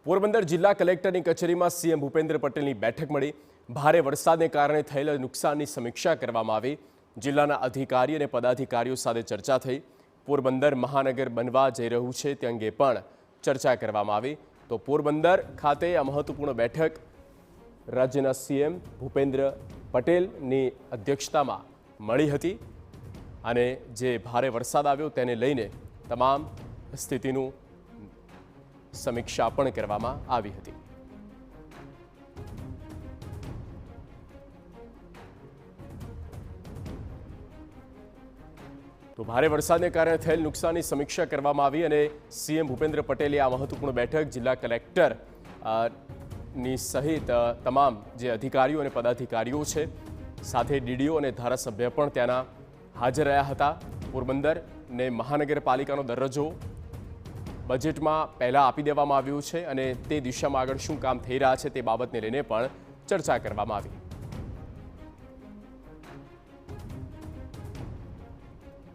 પોરબંદર જિલ્લા કલેક્ટરની કચેરીમાં સીએમ ભૂપેન્દ્ર પટેલની બેઠક મળી। ભારે વરસાદને કારણે થયેલા નુકસાનની સમીક્ષા કરવામાં આવી। જિલ્લાના અધિકારી અને પદાધિકારીઓ સાથે ચર્ચા થઈ। પોરબંદર મહાનગર બનવા જઈ રહ્યું છે તે અંગે પણ ચર્ચા કરવામાં આવી। તો પોરબંદર ખાતે આ મહત્વપૂર્ણ બેઠક રાજ્યના સીએમ ભૂપેન્દ્ર પટેલની અધ્યક્ષતામાં મળી હતી અને જે ભારે વરસાદ આવ્યો તેને લઈને તમામ સ્થિતિનું સમીક્ષા પણ કરવામાં આવી હતી। તો ભારે વરસાદને કારણે થયેલ નુકસાનની સમીક્ષા કરવામાં આવી અને સીએમ ભૂપેન્દ્ર પટેલે આ મહત્વપૂર્ણ બેઠક જિલ્લા કલેક્ટર ની સહિત તમામ જે અધિકારીઓ અને પદાધિકારીઓ છે સાથે ડીડીઓ અને ધારાસભ્ય પણ ત્યાંના હાજર રહ્યા હતા। પોરબંદરને મહાનગરપાલિકાનો દરજ્જો બજેટમાં પહેલા આપી દેવામાં આવ્યું છે અને તે દિશામાં આગળ શું કામ થઈ રહ્યા છે તે બાબતને લઈને પણ ચર્ચા કરવામાં આવી।